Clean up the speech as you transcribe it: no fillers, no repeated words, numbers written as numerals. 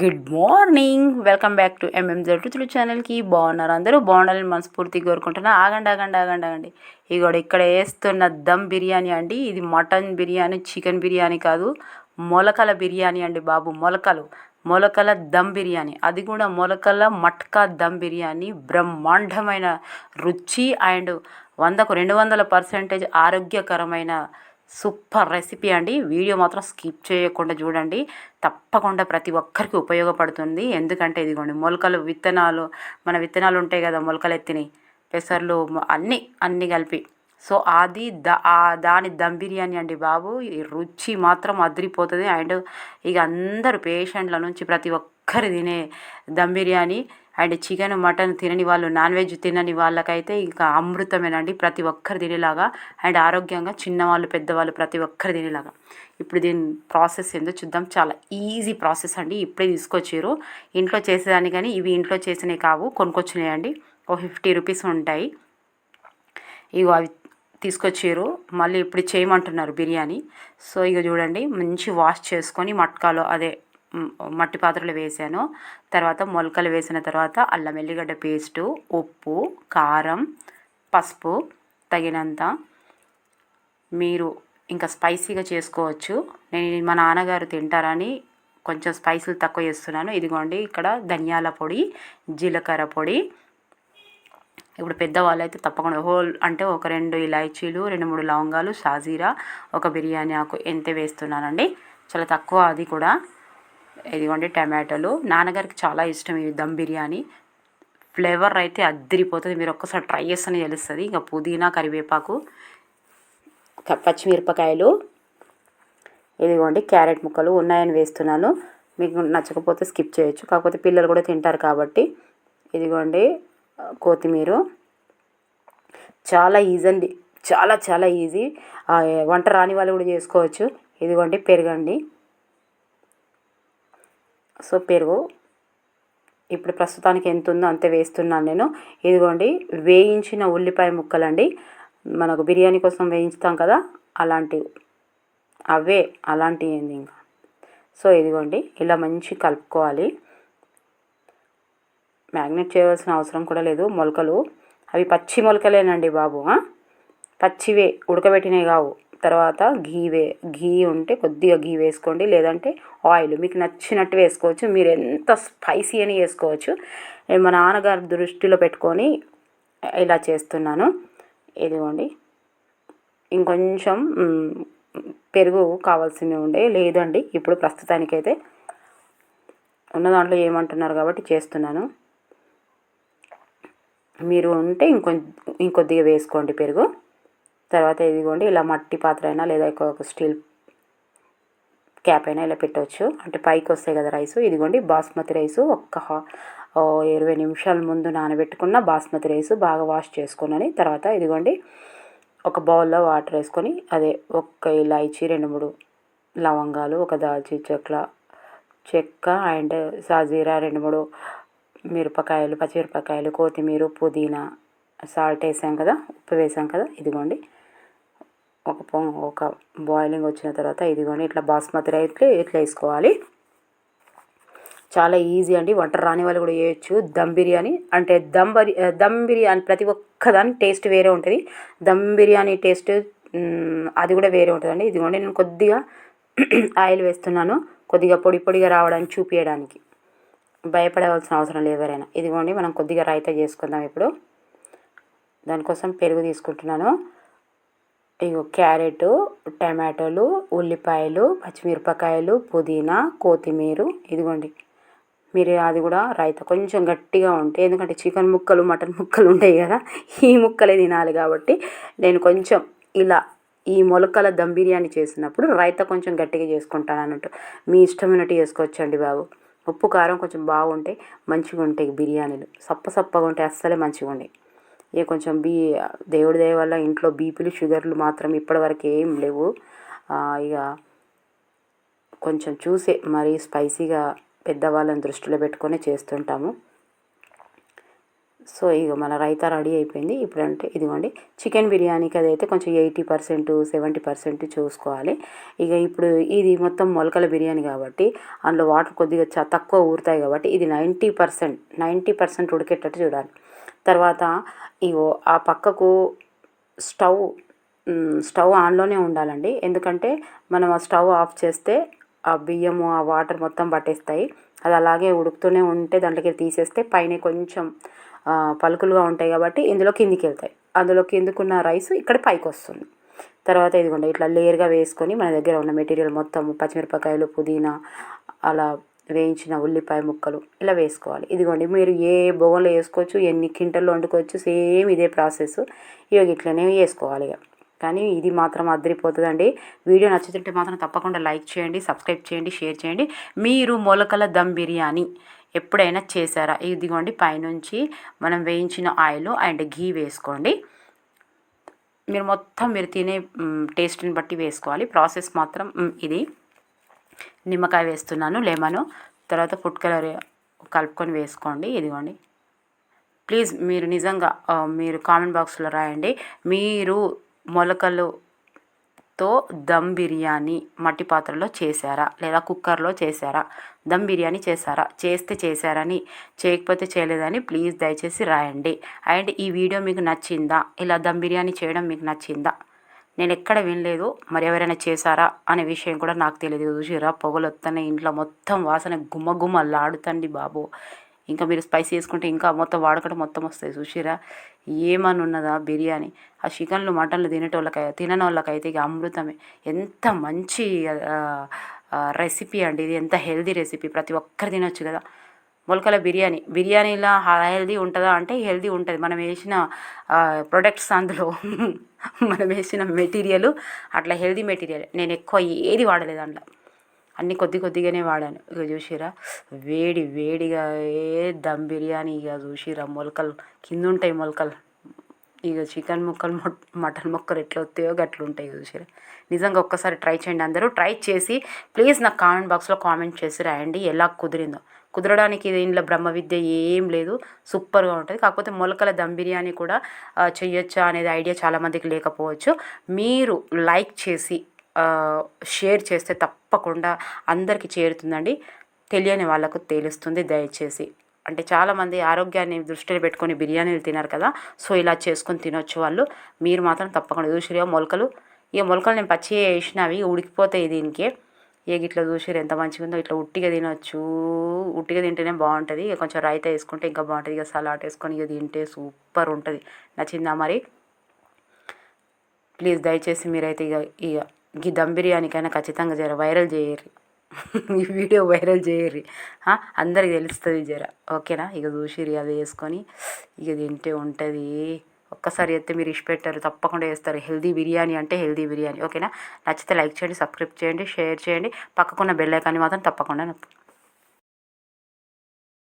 Good morning. Welcome back to ఎంఎంజెడ్ రుచులు ఛానల్కి. బాగున్నారు అందరూ? బాగుండాలని మనస్ఫూర్తిగా కోరుకుంటున్నా. ఆగండి. ఇగోడు ఇక్కడ వేస్తున్న దమ్ బిర్యానీ అండి. ఇది మటన్ బిర్యానీ, చికెన్ బిర్యానీ కాదు, మొలకల బిర్యానీ అండి బాబు. మొలకల దమ్ బిర్యానీ, అది కూడా మొలకల మట్కా దమ్ బిర్యానీ. బ్రహ్మాండమైన రుచి అండ్ 100కు 200% ఆరోగ్యకరమైన సూపర్ రెసిపీ అండి. వీడియో మాత్రం స్కిప్ చేయకుండా చూడండి. తప్పకుండా ప్రతి ఒక్కరికి ఉపయోగపడుతుంది. ఎందుకంటే ఇదిగోండి మొలకలు మన విత్తనాలు ఉంటాయి కదా, మొలకలు ఎత్తినాయి, పెసర్లు, అన్నీ కలిపి. సో అది దాని దమ్ బిర్యానీ అండి బాబు. ఈ రుచి మాత్రం అదిరిపోతుంది. అండ్ ఇక అందరు పేషెంట్ల నుంచి ప్రతి ఒక్కరు తినే dum biryani. And chicken, mutton తినని వాళ్ళు, నాన్ వెజ్ తినని వాళ్ళకైతే ఇంకా అమృతమేనండి. ప్రతి ఒక్కరు తినేలాగా అండ్ ఆరోగ్యంగా, చిన్నవాళ్ళు పెద్దవాళ్ళు ప్రతి ఒక్కరు తినేలాగా. ఇప్పుడు దీని ప్రాసెస్ ఏందో చూద్దాం. చాలా ఈజీ ప్రాసెస్ అండి. ఇప్పుడే తీసుకొచ్చారు. ఇంట్లో చేసేదాన్ని, కానీ ఇవి ఇంట్లో చేసినవి కావు, కొనుక్కొచ్చినాయండి. ఓ 50 రూపీస్ ఉంటాయి. ఇవి అవి తీసుకొచ్చారు. మళ్ళీ ఇప్పుడు చేయమంటున్నారు బిర్యానీ. సో ఇక చూడండి, మంచి వాష్ చేసుకొని మట్కాలో మట్టి పాత్రలో వేసాను. తర్వాత మొలకలు వేసిన తర్వాత అల్లం వెల్లిగడ్డ పేస్టు, ఉప్పు, కారం, పసుపు తగినంత. మీరు ఇంకా స్పైసీగా చేసుకోవచ్చు. నేను మా నాన్నగారు తింటారని కొంచెం స్పైసీలు తక్కువ చేస్తున్నాను. ఇదిగోండి, ఇక్కడ ధనియాల పొడి, జీలకర్ర పొడి. ఇప్పుడు పెద్దవాళ్ళు అయితే తప్పకుండా అంటే ఒక 2 ఇలాచీలు, 2-3 లవంగాలు, షాజీరా, ఒక బిర్యానీ ఆకు ఎంత వేస్తున్నానండి. చాలా తక్కువ అది కూడా. ఇదిగోండి టమాటాలు. నాన్నగారికి చాలా ఇష్టం ఈ దమ్ బిర్యానీ. ఫ్లేవర్ అయితే అద్దరిపోతుంది. మీరు ఒక్కసారి ట్రై చేస్తేనే తెలుస్తుంది. ఇంకా పుదీనా, కరివేపాకు, పచ్చిమిరపకాయలు, ఇదిగోండి క్యారెట్ ముక్కలు ఉన్నాయని వేస్తున్నాను. మీకు నచ్చకపోతే స్కిప్ చేయొచ్చు, కాకపోతే పిల్లలు కూడా తింటారు కాబట్టి. ఇదిగోండి కొత్తిమీర. చాలా ఈజీ అండి, చాలా ఈజీ. వంట రాని వాళ్ళు కూడా చేసుకోవచ్చు. ఇదిగోండి పెరుగండి. సో పెరుగు ఇప్పుడు ప్రస్తుతానికి ఎంత ఉందో అంతే వేస్తున్నాను నేను. ఇదిగోండి వేయించిన ఉల్లిపాయ ముక్కలండి. మనకు బిర్యానీ కోసం వేయించుతాం కదా, అలాంటివి ఇంకా. సో ఇదిగోండి ఇలా మంచి కలుపుకోవాలి. మ్యాగ్నేట్ చేయవలసిన అవసరం కూడా లేదు. మొలకలు అవి పచ్చి మొలకలేనండి బాబు, పచ్చివే, ఉడకబెట్టినవి కావు. తర్వాత ఘీ ఉంటే కొద్దిగా ఘీ వేసుకోండి, లేదంటే ఆయిల్ మీకు నచ్చినట్టు వేసుకోవచ్చు. మీరు ఎంత స్పైసీ అని వేసుకోవచ్చు. నేను మా నాన్నగారి దృష్టిలో పెట్టుకొని ఇలా చేస్తున్నాను. ఇదిగోండి ఇంకొంచెం పెరుగు కావాల్సినవి ఉండే, లేదండి ఇప్పుడు ప్రస్తుతానికైతే ఉన్న దాంట్లో ఏమంటున్నారు కాబట్టి చేస్తున్నాను. మీరు ఉంటే ఇంకొద్దిగా వేసుకోండి పెరుగు. తర్వాత ఇదిగోండి ఇలా మట్టి పాత్ర అయినా లేదా ఒక స్టీల్ క్యాప్ అయినా ఇలా పెట్టవచ్చు, అంటే పైకి వస్తాయి కదా రైసు. ఇదిగోండి బాస్మతి రైసు, 20 నిమిషాల ముందు నానబెట్టుకున్న బాస్మతి రైసు బాగా వాష్ చేసుకున్నాను. తర్వాత ఇదిగోండి ఒక బౌల్లో వాటర్ వేసుకొని ఒక ఇలాచీ, 2-3 లవంగాలు, ఒక దాల్చిన చెక్క అండ్ సాజీరా, 2-3 పచ్చిమిరపకాయలు, కొత్తిమీర, పుదీనా, సాల్ట్ వేసాం కదా, ఉప్పు వేసాం కదా. ఇదిగోండి ఒక బాయిలింగ్ వచ్చిన తర్వాత ఇదిగోండి ఇట్లా బాస్మతి రైస్ ఇట్లా వేసుకోవాలి. చాలా ఈజీ అండి. వంట రాని వాళ్ళు కూడా చేయొచ్చు. దమ్ బిర్యానీ అంటే దమ్ బిర్యానీ ప్రతి ఒక్కదాని టేస్ట్ వేరే ఉంటుంది. దమ్ బిర్యానీ టేస్ట్ అది కూడా వేరే ఉంటుందండి. ఇదిగోండి నేను కొద్దిగా ఆయిల్ వేస్తున్నాను, కొద్దిగా పొడిగా రావడానికి, చూపించడానికి. భయపడవలసిన అవసరం లేదు ఎవరైనా. ఇదిగోండి మనం కొద్దిగా రైతా చేసుకుందాం ఇప్పుడు. దానికోసం పెరుగు తీసుకుంటున్నాను. ఇగో క్యారెట్, టమాటోలు, ఉల్లిపాయలు, పచ్చిమిరపకాయలు, పుదీనా, కొత్తిమీర. ఇదిగోండి మీరు అది కూడా రైతా కొంచెం గట్టిగా ఉంటే, ఎందుకంటే చికెన్ ముక్కలు, మటన్ ముక్కలు ఉంటాయి కదా, ఈ ముక్కలే తినాలి కాబట్టి నేను కొంచెం ఇలా ఈ మొలకల దమ్ బిర్యానీ చేసినప్పుడు రైతా కొంచెం గట్టిగా చేసుకుంటాను అన్నట్టు. మీ ఇష్టమైనట్టు చేసుకోవచ్చండి బాబు. ఉప్పు కారం కొంచెం బాగుంటే మంచిగా ఉంటాయి బిర్యానీలు. సప్పగా ఉంటే అస్సలే మంచిగా ఉంటాయి. ఇక కొంచెం దేవుడి దయ వల్ల ఇంట్లో బీపీలు, షుగర్లు మాత్రం ఇప్పటివరకు ఏం లేవు. ఇక కొంచెం చూసే మరీ స్పైసీగా పెద్దవాళ్ళని దృష్టిలో పెట్టుకొని చేస్తుంటాము. సో ఇక మన రైతా రెడీ అయిపోయింది. ఇప్పుడంటే ఇదిగోండి చికెన్ బిర్యానీకి అదైతే కొంచెం 80% 70% చూసుకోవాలి. ఇక ఇప్పుడు ఇది మొత్తం మొలకల బిర్యానీ కాబట్టి అందులో వాటర్ కొద్దిగా తక్కువ ఊరుతాయి కాబట్టి ఇది 90% ఉడికేటట్టు చూడాలి. తర్వాత ఇగో ఆ పక్కకు స్టవ్ ఆన్లోనే ఉండాలండి. ఎందుకంటే మనం ఆ స్టవ్ ఆఫ్ చేస్తే ఆ బియ్యము ఆ వాటర్ మొత్తం పట్టేస్తాయి. అది అలాగే ఉడుకుతూనే ఉంటే దాంట్లోకి తీసేస్తే పైన కొంచెం పలుకులుగా ఉంటాయి కాబట్టి ఇందులో కిందికి వెళ్తాయి. అందులో కిందకున్న రైస్ ఇక్కడ పైకి వస్తుంది. తర్వాత ఇదిగోండి ఇట్లా లేయర్గా వేసుకొని మన దగ్గర ఉన్న మెటీరియల్ మొత్తం పచ్చిమిరపకాయలు పుదీనా అలా వేయించిన ఉల్లిపాయ ముక్కలు ఇలా వేసుకోవాలి. ఇదిగోండి మీరు ఏ బొగంలో వేసుకోవచ్చు, ఎన్ని కింటల్లో వండుకోవచ్చు, సేమ్ ఇదే ప్రాసెస్. ఇక ఇట్లనే వేసుకోవాలి. కానీ ఇది మాత్రం అదిరిపోతుందండి. వీడియో నచ్చుతుంటే మాత్రం తప్పకుండా లైక్ చేయండి, సబ్స్క్రైబ్ చేయండి, షేర్ చేయండి. మీరు మొలకల దమ్ బిర్యానీ ఎప్పుడైనా చేశారా? ఇదిగోండి పైనుంచి మనం వేయించిన ఆయిల్ అండ్ ఘీ వేసుకోండి. మీరు మొత్తం మీరు తినే టేస్ట్ని బట్టి వేసుకోవాలి. ప్రాసెస్ మాత్రం ఇది. నిమ్మకాయ వేస్తున్నాను, లెమను, తర్వాత ఫుడ్ కలర్ కలుపుకొని వేసుకోండి. ఇదిగోండి ప్లీజ్ మీరు నిజంగా మీరు కామెంట్ బాక్స్లో రాయండి. మీరు మొలకలుతో దమ్ బిర్యానీ మట్టి పాత్రలో చేశారా లేదా కుక్కర్లో చేశారా? దమ్ బిర్యానీ చేశారా? చేస్తే చేశారని, చేయకపోతే చేయలేదని ప్లీజ్ దయచేసి రాయండి. అండ్ ఈ వీడియో మీకు నచ్చిందా? ఇలా దమ్ బిర్యానీ చేయడం మీకు నచ్చిందా? నేను ఎక్కడ వినలేదు, మరి ఎవరైనా చేశారా అనే విషయం కూడా నాకు తెలియదు. చూసిరా పొగలు వస్తున్నాయి, ఇంట్లో మొత్తం వాసన గుమ్మగుమ్మలాడుతండి బాబు. ఇంకా మీరు స్పైసీ వేసుకుంటే ఇంకా మొత్తం వాడకడం మొత్తం వస్తాయి. చూసిరా ఏమని ఉన్నదా బిర్యానీ. ఆ చికెన్లు మటన్లు తినని వాళ్ళకైతే ఇక అమృతమే. ఎంత మంచి రెసిపీ అండి ఇది, ఎంత హెల్దీ రెసిపీ, ప్రతి ఒక్కరు తినొచ్చు కదా. మొలకల బిర్యానీలా హెల్దీ ఉంటుందా అంటే హెల్దీ ఉంటుంది. మనం వేసిన ప్రొడక్ట్స్ అందులో మనం వేసిన మెటీరియల్ అట్లా హెల్దీ మెటీరియల్. నేను ఎక్కువ ఏది వాడలేదు అందులో, అన్నీ కొద్దిగానే వాడాను. ఇక చూసిరా వేడిగా దమ్ బిర్యానీ. ఇక చూసిరా మొలకలు కింద ఉంటాయి మొలకలు. ఇక చికెన్ ముక్కలు మటన్ ముక్కలు ఎట్లా వస్తాయో గట్లా ఉంటాయి. చూసిరా నిజంగా ఒక్కసారి ట్రై చేయండి. అందరూ ట్రై చేసి ప్లీజ్ నాకు కామెంట్ బాక్స్లో కామెంట్ చేసి రాయండి ఎలా కుదిరిందో. కుదరడానికి దీనిలో బ్రహ్మ విద్య ఏం లేదు, సూపర్గా ఉంటుంది. కాకపోతే మొలకల దమ్ బిర్యానీ కూడా చేయొచ్చా అనేది ఐడియా చాలామందికి లేకపోవచ్చు. మీరు లైక్ చేసి షేర్ చేస్తే తప్పకుండా అందరికీ చేరుతుందండి. తెలియని వాళ్ళకు తెలుస్తుంది దయచేసి. అంటే చాలామంది ఆరోగ్యాన్ని దృష్టిలో పెట్టుకొని బిర్యానీలు తినరు కదా, సో ఇలా చేసుకొని తినొచ్చు వాళ్ళు. మీరు మాత్రం తప్పకుండా చూసిరా మొలకలు. ఇక మొలకలు నేను పచ్చి వేసినవి ఉడికిపోతాయి దీనికి. ఇక ఇట్లా చూసిరు ఎంత మంచిగా ఉందో. ఇట్లా ఉట్టిగా తినొచ్చు, ఉట్టిగా తింటేనే బాగుంటుంది. ఇక కొంచెం రైతా వేసుకుంటే ఇంకా బాగుంటుంది. ఇక సలాడ్ వేసుకొని ఇక తింటే సూపర్ ఉంటుంది. నచ్చిందా మరి? ప్లీజ్ దయచేసి మీరైతే ఇక ఈ దమ్ బిర్యానీకైనా ఖచ్చితంగా జర వైరల్ చేయర్రి. ఈ వీడియో వైరల్ చేయర్రి, అందరికి తెలుస్తుంది జర. ఓకేనా? ఇక చూసిరి అది వేసుకొని ఇక తింటే ఉంటుంది. ఒక్కసారి అయితే మీరు ఇష్టపెట్టారు తప్పకుండా వేస్తారు. హెల్దీ బిర్యానీ అంటే హెల్దీ బిర్యానీ. ఓకేనా? నచ్చితే లైక్ చేయండి, సబ్స్క్రైబ్ చేయండి, షేర్ చేయండి. పక్కకున్న బెల్ ఐకాన్ని మాత్రం తప్పకుండా